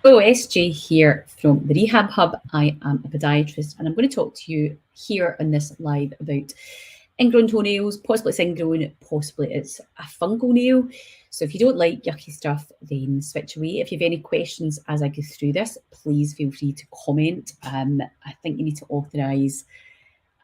Hello, SJ here from the Rehab Hub. I am a podiatrist and I'm going to talk to you here on this live about ingrown toenails. Possibly it's ingrown, possibly it's a fungal nail. So if you don't like yucky stuff, then switch away. If you have any questions as I go through this, please feel free to comment. I think you need to authorise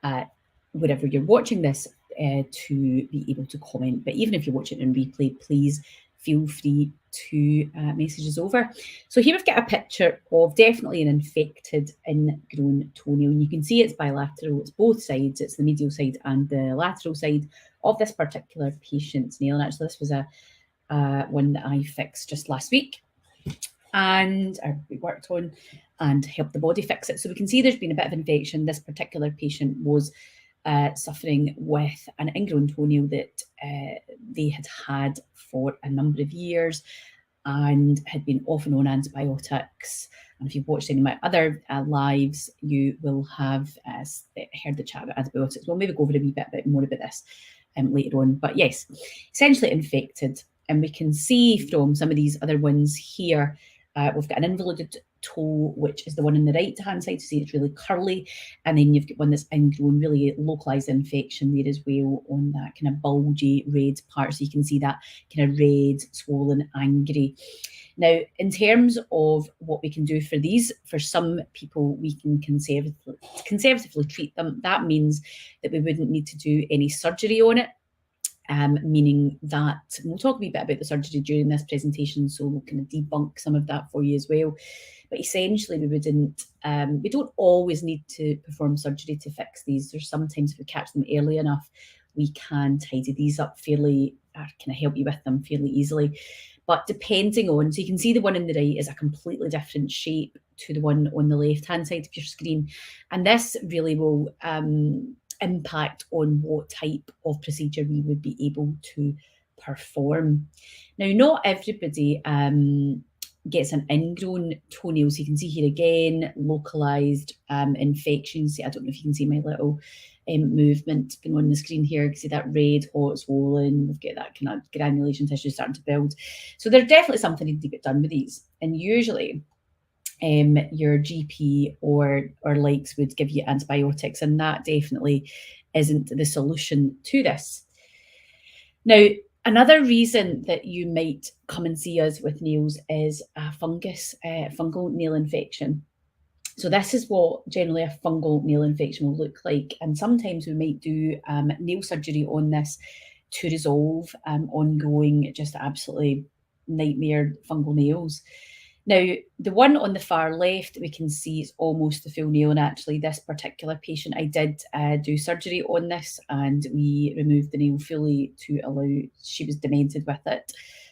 uh, wherever you're watching this to be able to comment. But even if you're watching it in replay, please feel free to message us over. So here we've got a picture of definitely an infected ingrown toenail. And you can see it's bilateral, it's both sides, it's the medial side and the lateral side of this particular patient's nail. And actually this was a one that I fixed just last week and we worked on and helped the body fix it. So we can see there's been a bit of infection. This particular patient was suffering with an ingrown toenail that they had had for a number of years and had been off and on antibiotics. And if you've watched any of my other lives, you will have heard the chat about antibiotics. We'll maybe go over a wee bit more about this later on. But yes, essentially infected. And we can see from some of these other ones here, we've got an involuted toe, which is the one on the right hand side. You see it's really curly, and then you've got one that's ingrown, really localized infection there as well on that kind of bulgy red part. So you can see that kind of red, swollen, angry. Now, in terms of what we can do for these, for some people, we can conservatively treat them. That means that we wouldn't need to do any surgery on it. Meaning that we'll talk a wee bit about the surgery during this presentation, so we'll kind of debunk some of that for you as well. But essentially, we don't always need to perform surgery to fix these. There's sometimes if we catch them early enough, we can tidy these up fairly, or kind of help you with them fairly easily. But depending on, so you can see the one on the right is a completely different shape to the one on the left-hand side of your screen. And this really will impact on what type of procedure we would be able to perform. Now, not everybody gets an ingrown toenail. So you can see here again, localized infections. I don't know if you can see my little movement going on the screen here. You can see that red, hot, swollen. We've got that kind of granulation tissue starting to build. So there's definitely something to get done with these. And usually your GP or likes would give you antibiotics, and that definitely isn't the solution to this. Now, another reason that you might come and see us with nails is a fungal nail infection. So this is what generally a fungal nail infection will look like, and sometimes we might do nail surgery on this to resolve ongoing, just absolutely nightmare fungal nails. Now, the one on the far left, we can see it's almost the full nail, and actually this particular patient, I did do surgery on this, and we removed the nail fully to allow, she was demented with it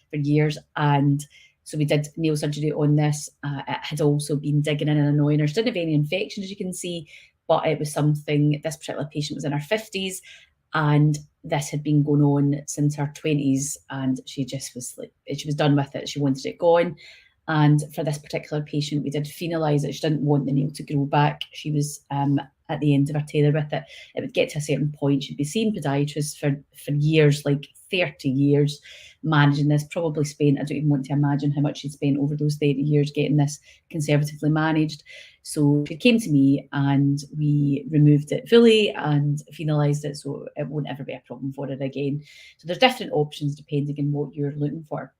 for years, and so we did nail surgery on this. It had also been digging in and annoying her. She didn't have any infection, as you can see, but it was something, this particular patient was in her 50s, and this had been going on since her 20s, and she just was like, she was done with it. She wanted it gone. And for this particular patient, we did phenolise it. She didn't want the nail to grow back. She was at the end of her tether with it. It would get to a certain point. She'd be seeing podiatrists for years, like 30 years, managing this. Probably spent, I don't even want to imagine how much she'd spent over those 30 years getting this conservatively managed. So she came to me and we removed it fully and phenolized it so it won't ever be a problem for her again. So there's different options depending on what you're looking for.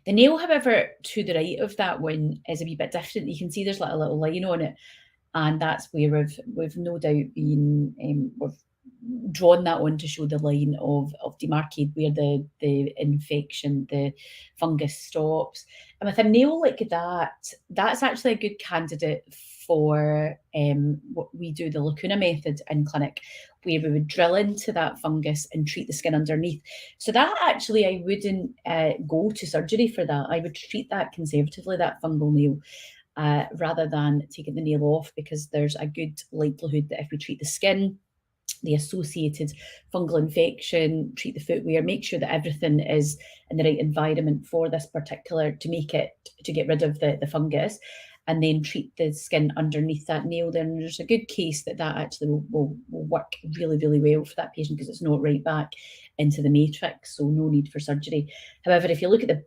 The nail, however, to the right of that one is a wee bit different. You can see there's like a little line on it, and that's where we've no doubt been we've drawn that on to show the line of demarcate where the infection, the fungus stops. And with a nail like that, that's actually a good candidate for what we do, the lacuna method in clinic, where we would drill into that fungus and treat the skin underneath. So that actually, I wouldn't go to surgery for that. I would treat that conservatively, that fungal nail, rather than taking the nail off, because there's a good likelihood that if we treat the skin, the associated fungal infection, treat the footwear, make sure that everything is in the right environment for this particular, to get rid of the fungus, and then treat the skin underneath that nail, then there's a good case that actually will work really, really well for that patient, because it's not right back into the matrix, so no need for surgery. However, if you look at the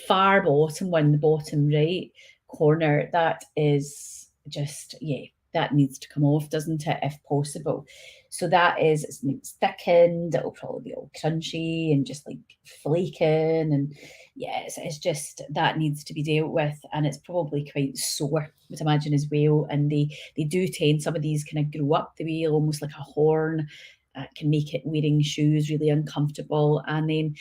far bottom one, the bottom right, corner, that is just, yeah, that needs to come off, doesn't it, if possible. So that is, it's thickened, it'll probably be all crunchy and just like flaking, and yeah, it's just, that needs to be dealt with, and it's probably quite sore, I would imagine, as well. And they do tend, some of these kind of grow up the wheel almost like a horn. Can make it wearing shoes really uncomfortable. And then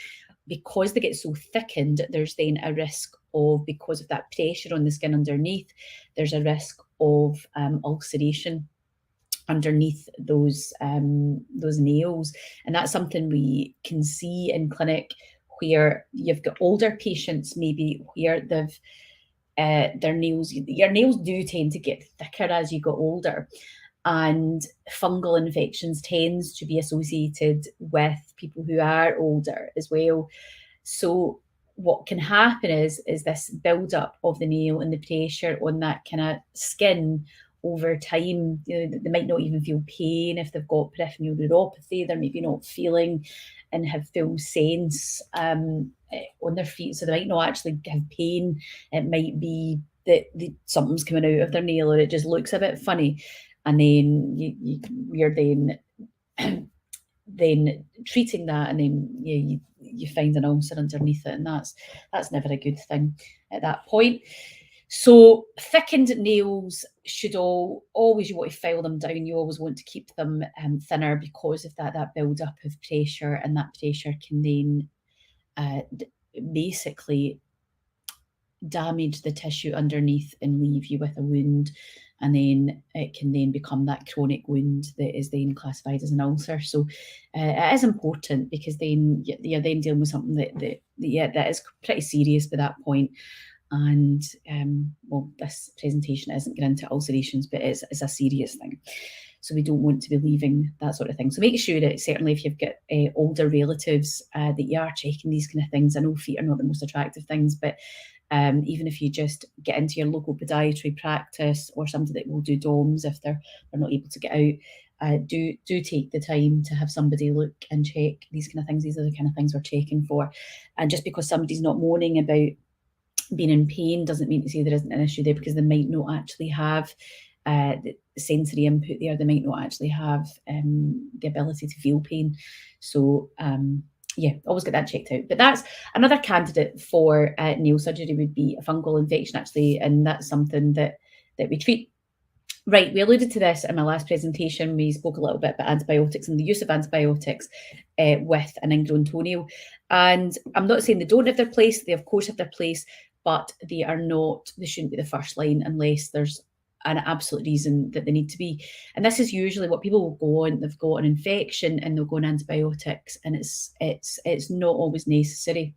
because they get so thickened, there's then a risk of, because of that pressure on the skin underneath, there's a risk of ulceration underneath those nails. And that's something we can see in clinic, where you've got older patients maybe where they've their nails, your nails do tend to get thicker as you get older, and fungal infections tends to be associated with people who are older as well. So what can happen is this build-up of the nail and the pressure on that kind of skin over time. You know, they might not even feel pain if they've got peripheral neuropathy. They're maybe not feeling and have full sense on their feet, so they might not actually have pain. It might be that something's coming out of their nail, or it just looks a bit funny, and then you're then treating that, and then you find an ulcer underneath it, and that's never a good thing at that point. So thickened nails should always, you want to file them down. You always want to keep them thinner, because of that build up of pressure, and that pressure can then basically damage the tissue underneath and leave you with a wound, and then it can then become that chronic wound that is then classified as an ulcer. So it is important, because then you're then dealing with something that is pretty serious by that point. And well, this presentation isn't going into ulcerations, but it's a serious thing. So we don't want to be leaving that sort of thing. So make sure that, certainly if you've got older relatives, that you are checking these kind of things. I know feet are not the most attractive things, but even if you just get into your local podiatry practice, or somebody that will do DOMs if they're not able to get out, do take the time to have somebody look and check these kind of things. These are the kind of things we're checking for. And just because somebody's not moaning about being in pain doesn't mean to say there isn't an issue there, because they might not actually have the sensory input there. They might not actually have the ability to feel pain. So yeah, always get that checked out. But that's another candidate for nail surgery, would be a fungal infection, actually, and that's something that we treat. Right, we alluded to this in my last presentation. We spoke a little bit about antibiotics and the use of antibiotics with an ingrown toenail. And I'm not saying they don't have their place. They of course have their place, but they shouldn't be the first line unless there's an absolute reason that they need to be. And this is usually what people will go on. They've got an infection and they'll go on antibiotics, and it's not always necessary,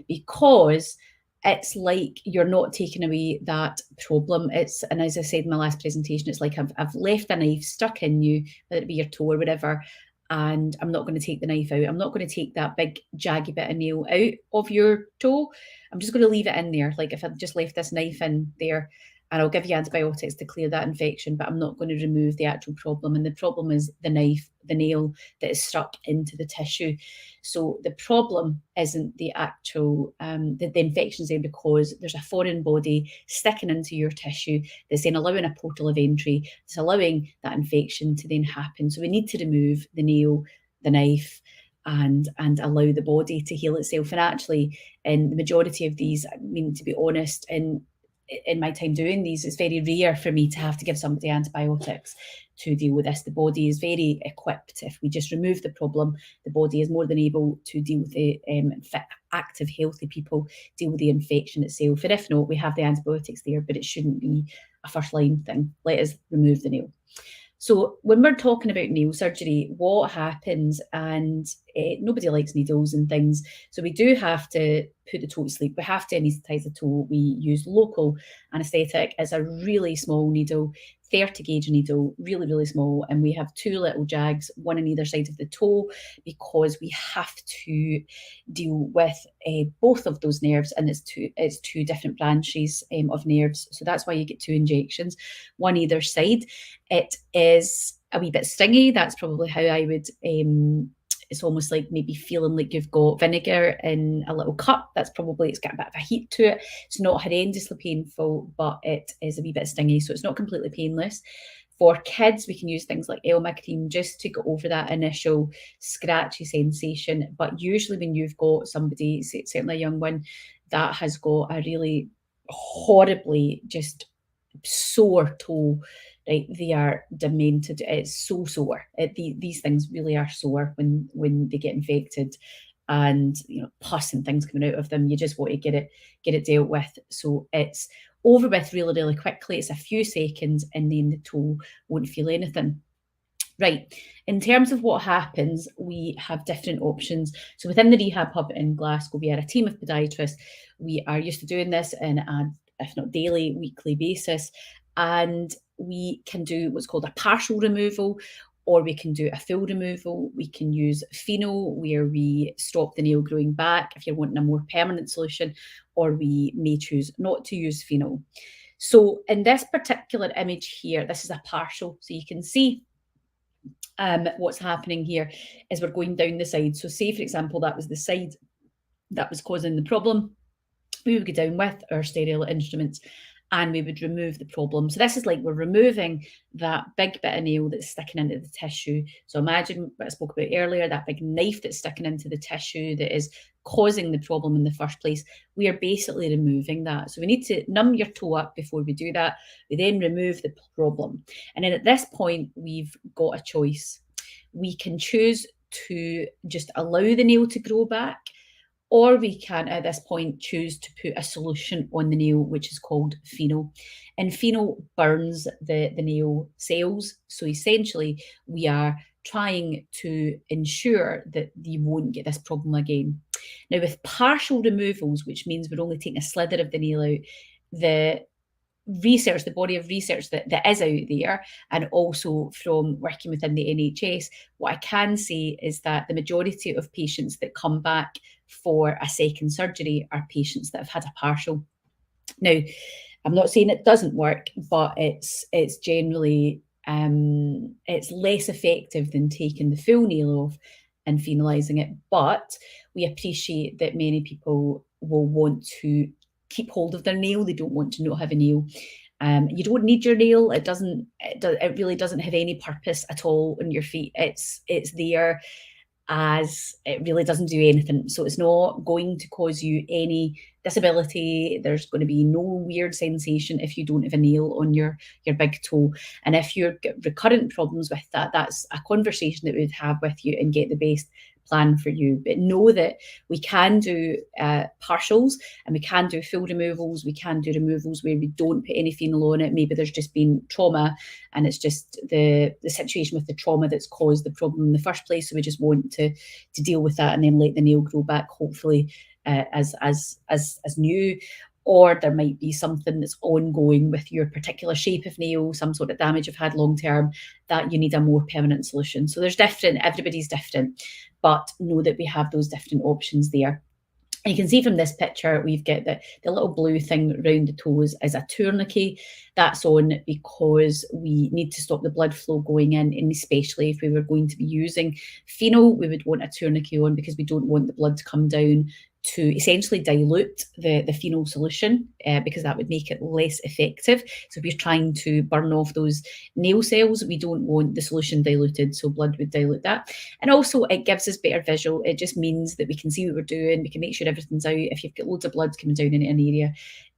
because it's like you're not taking away that problem. And as I said in my last presentation, it's like I've left a knife stuck in you, whether it be your toe or whatever, and I'm not going to take the knife out. I'm not going to take that big jaggy bit of nail out of your toe. I'm just going to leave it in there. Like if I just left this knife in there, and I'll give you antibiotics to clear that infection, but I'm not going to remove the actual problem. And the problem is the nail that is stuck into the tissue. So the problem isn't the actual, the infection's there because there's a foreign body sticking into your tissue that's then allowing a portal of entry. It's allowing that infection to then happen. So we need to remove the nail, the knife, and allow the body to heal itself. And actually, in the majority of these, I mean, to be honest, in my time doing these, it's very rare for me to have to give somebody antibiotics to deal with this. The body is very equipped. If we just remove the problem, the body is more than able to deal with the fit, active, healthy people, deal with the infection itself. And if not, we have the antibiotics there, but it shouldn't be a first line thing. Let us remove the nail. So when we're talking about nail surgery, what happens, and nobody likes needles and things, so we do have to put the toe to sleep. We have to anaesthetise the toe. We use local anaesthetic. It's a really small needle, 30 gauge needle, really, really small. And we have two little jags, one on either side of the toe, because we have to deal with both of those nerves. And it's two different branches of nerves. So that's why you get two injections, one either side. It is a wee bit stingy. That's probably how I would It's almost like maybe feeling like you've got vinegar in a little cup. It's got a bit of a heat to it. It's not horrendously painful, but it is a wee bit stingy, so it's not completely painless. For kids, we can use things like Elma cream just to get over that initial scratchy sensation. But usually when you've got somebody, certainly a young one, that has got a really horribly just sore toe, right? They are demented. It's so sore. These things really are sore when they get infected, and pus and things coming out of them. You just want to get it dealt with. So it's over with really, really quickly. It's a few seconds, and then the toe won't feel anything. Right. In terms of what happens, we have different options. So within the rehab hub in Glasgow, we are a team of podiatrists. We are used to doing this in a, if not daily, weekly basis. And we can do what's called a partial removal, or we can do a full removal. We can use pheno, where we stop the nail growing back if you're wanting a more permanent solution, or we may choose not to use pheno. So in this particular image here, this is a partial. So you can see what's happening here is we're going down the side. So say, for example, that was the side that was causing the problem. We would go down with our sterile instruments and we would remove the problem. So this is like we're removing that big bit of nail that's sticking into the tissue. So imagine what I spoke about earlier, that big knife that's sticking into the tissue that is causing the problem in the first place. We are basically removing that. So we need to numb your toe up before we do that. We then remove the problem. And then at this point, we've got a choice. We can choose to just allow the nail to grow back, or we can, at this point, choose to put a solution on the nail, which is called pheno. And pheno burns the nail cells. So essentially, we are trying to ensure that you won't get this problem again. Now, with partial removals, which means we're only taking a slither of the nail out, the body of research that is out there, and also from working within the NHS, what I can say is that the majority of patients that come back for a second surgery are patients that have had a partial. Now, I'm not saying it doesn't work, but it's generally it's less effective than taking the full nail off and phenolizing it. But we appreciate that many people will want to keep hold of their nail. They don't want to not have a nail. You don't need your nail. It really doesn't have any purpose at all on your feet. It's there as it really doesn't do anything. So it's not going to cause you any disability. There's going to be no weird sensation if you don't have a nail on your big toe. And if you've got recurrent problems with that, that's a conversation that we'd have with you and get the best plan for you. But know that we can do partials, and we can do full removals. We can do removals where we don't put any phenol on it. Maybe there's just been trauma, and it's just the situation with the trauma that's caused the problem in the first place. So we just want to deal with that and then let the nail grow back, hopefully as new. Or there might be something that's ongoing with your particular shape of nail, some sort of damage you've had long term, that you need a more permanent solution. So there's everybody's different, but know that we have those different options there. And you can see from this picture, we've got the little blue thing around the toes is a tourniquet. That's on because we need to stop the blood flow going in, and especially if we were going to be using pheno, we would want a tourniquet on because we don't want the blood to come down to essentially dilute the pheno solution, because that would make it less effective. So if you're trying to burn off those nail cells, we don't want the solution diluted, so blood would dilute that. And also it gives us better visual. It just means that we can see what we're doing, we can make sure everything's out. If you've got loads of blood coming down in an area,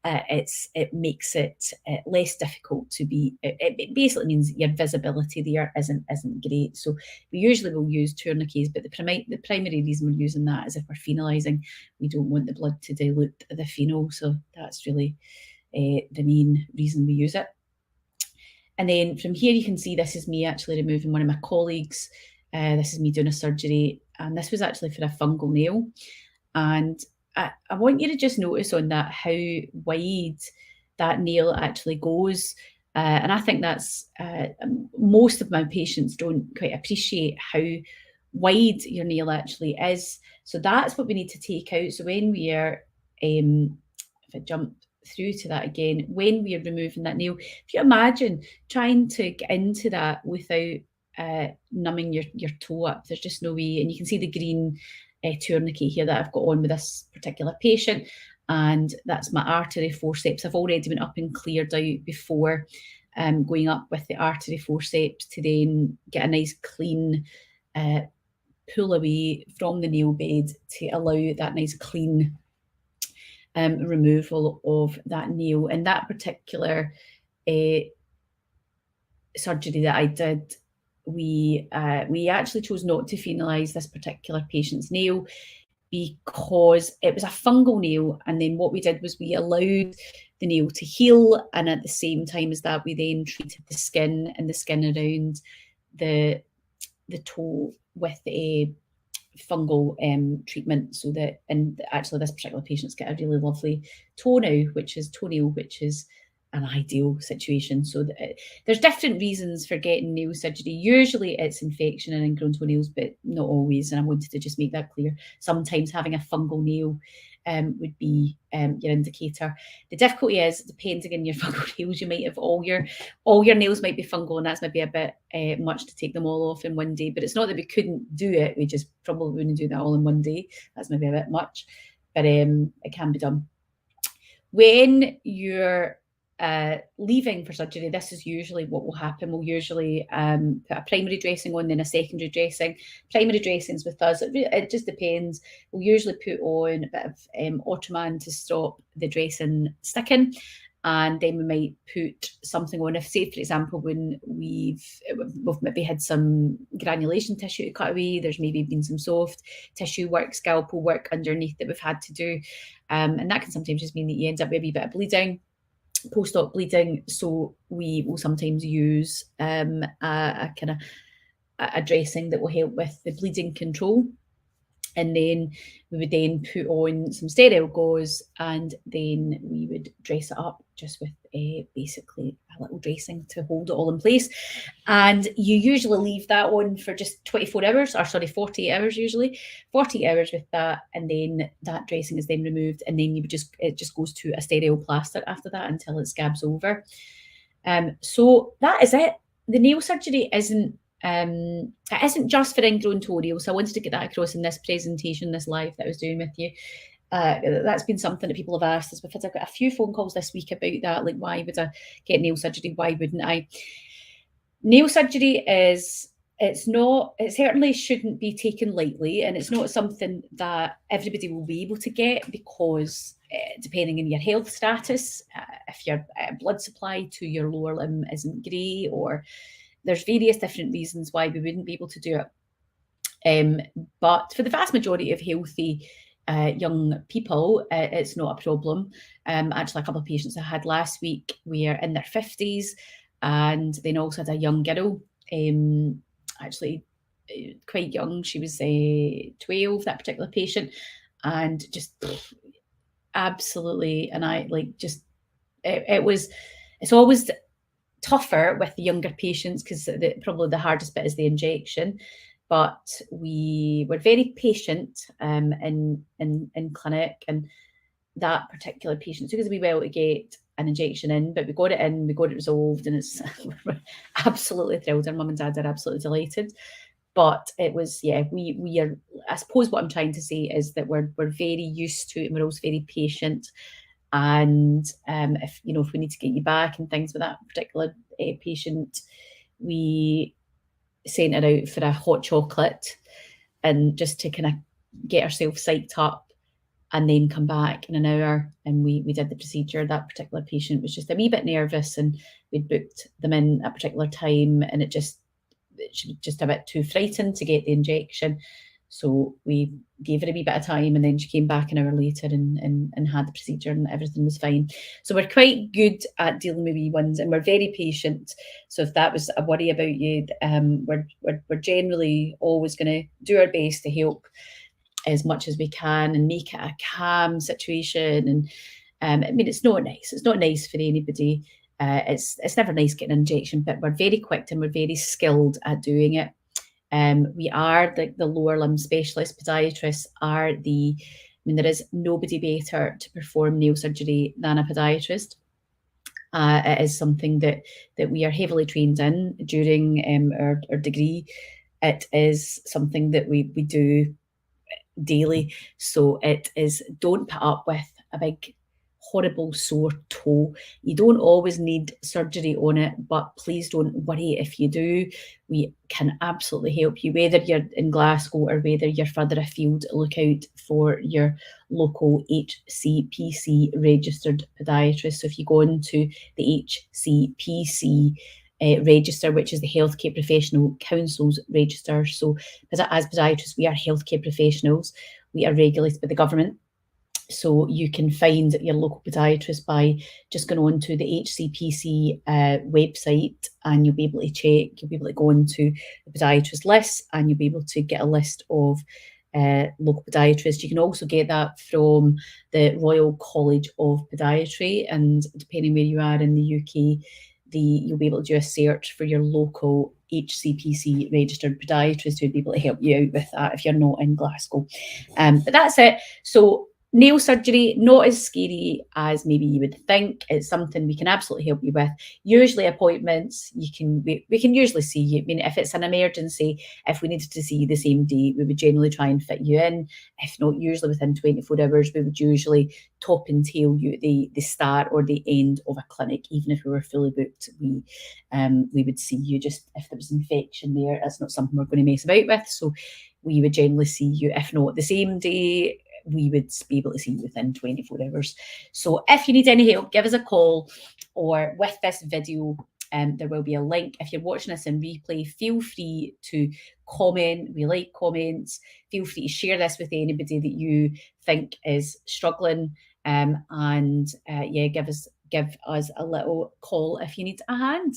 it makes it less difficult to be. It basically means your visibility there isn't great. So we usually will use tourniquets, but the primary reason we're using that is if we're phenolizing, we don't want the blood to dilute the pheno. So that's really the main reason we use it. And then from here you can see this is me actually removing one of my colleagues. This is me doing a surgery, and this was actually for a fungal nail. And I want you to just notice on that how wide that nail actually goes. And I think that's most of my patients don't quite appreciate how wide your nail actually is. So that's what we need to take out. So when we are, if I jump through to that again, when we are removing that nail, if you imagine trying to get into that without numbing your toe up. There's just no way. And you can see the green tourniquet here that I've got on with this particular patient, and that's my artery forceps. I've already been up and cleared out before going up with the artery forceps to then get a nice clean pull away from the nail bed to allow that nice clean removal of that nail. And that particular surgery that I did, we actually chose not to finalise this particular patient's nail because it was a fungal nail, and then what we did was we allowed the nail to heal, and at the same time as that we then treated the skin around the toe with a fungal treatment, so that, and actually this particular patient's got a really lovely toenail, which is an ideal situation. So there's different reasons for getting nail surgery. Usually it's infection and ingrown toenails, but not always, and I wanted to just make that clear. Sometimes having a fungal nail would be your indicator. The difficulty is, depending on your fungal nails, you might have all your nails might be fungal, and that's maybe a bit much to take them all off in one day. But it's not that we couldn't do it, we just probably wouldn't do that all in one day. That's maybe a bit much, but it can be done. When you're leaving for surgery, this is usually what will happen. We'll usually put a primary dressing on, then a secondary dressing. Primary dressings with us, it just depends. We'll usually put on a bit of Ottoman to stop the dressing sticking, and then we might put something on. If, say, for example, when we've maybe had some granulation tissue to cut away, there's maybe been some soft tissue work, scalpel work underneath that we've had to do, and that can sometimes just mean that you end up with a wee bit of bleeding, post-op bleeding. So we will sometimes use a dressing that will help with the bleeding control, and then we would then put on some sterile gauze, and then we would dress it up just with basically a little dressing to hold it all in place. And you usually leave that on for just 24 hours, or sorry, 48 hours usually, 48 hours with that, and then that dressing is then removed, and then it just goes to a sterile plaster after that until it scabs over. So that is it. The nail surgery it isn't just for ingrown toenails, so I wanted to get that across in this presentation, this live that I was doing with you. That's been something that people have asked us. I've got a few phone calls this week about that, like, why would I get nail surgery? Why wouldn't I? Nail surgery it certainly shouldn't be taken lightly, and it's not something that everybody will be able to get, because depending on your health status, if your blood supply to your lower limb isn't great, or there's various different reasons why we wouldn't be able to do it. But for the vast majority of healthy young people, it's not a problem. Actually, a couple of patients I had last week were in their 50s, and then also had a young girl, actually quite young. She was 12, that particular patient, and just absolutely, and I it's always tougher with the younger patients, because probably the hardest bit is the injection. But we were very patient in clinic, and that particular patient took us a wee while to get an injection in, but we got it in, we got it resolved, and it's we're absolutely thrilled. Our mum and dad are absolutely delighted. But it was, we are, I suppose what I'm trying to say is that we're very used to it, and we're also very patient. And if we need to get you back and things with that particular patient, we sent her out for a hot chocolate, and just to kind of get ourselves psyched up, and then come back in an hour, and we did the procedure. That particular patient was just a wee bit nervous, and we'd booked them in a particular time, and she was just a bit too frightened to get the injection. So we gave her a wee bit of time, and then she came back an hour later and had the procedure, and everything was fine. So we're quite good at dealing with wee ones, and we're very patient. So if that was a worry about you, we're generally always going to do our best to help as much as we can and make it a calm situation. And I mean, it's not nice. It's not nice for anybody. It's never nice getting an injection, but we're very quick and we're very skilled at doing it. We are the lower limb specialist podiatrists there is nobody better to perform nail surgery than a podiatrist. It is something that we are heavily trained in during our degree. It is something that we do daily. So it is, don't put up with a big horrible sore toe. You don't always need surgery on it, but please don't worry if you do. We can absolutely help you, whether you're in Glasgow or whether you're further afield. Look out for your local HCPC registered podiatrist. So if you go into the HCPC register, which is the Healthcare Professional Council's register. So as podiatrists, we are healthcare professionals. We are regulated by the government. So you can find your local podiatrist by just going on to the HCPC website, and you'll be able to check, you'll be able to go into the podiatrist list, and you'll be able to get a list of local podiatrists. You can also get that from the Royal College of Podiatry, and depending where you are in the UK, you'll be able to do a search for your local HCPC registered podiatrist who'd be able to help you out with that if you're not in Glasgow. But that's it. So nail surgery, not as scary as maybe you would think. It's something we can absolutely help you with. Usually appointments, we can usually see you. I mean, if it's an emergency, if we needed to see you the same day, we would generally try and fit you in. If not, usually within 24 hours, we would usually top and tail you at the start or the end of a clinic. Even if we were fully booked, we would see you. Just if there was infection there, that's not something we're going to mess about with. So we would generally see you, if not the same day, we would be able to see you within 24 hours. So if you need any help, give us a call, or with this video, there will be a link. If you're watching this in replay, feel free to comment. We like comments. Feel free to share this with anybody that you think is struggling, and yeah, give us a little call if you need a hand.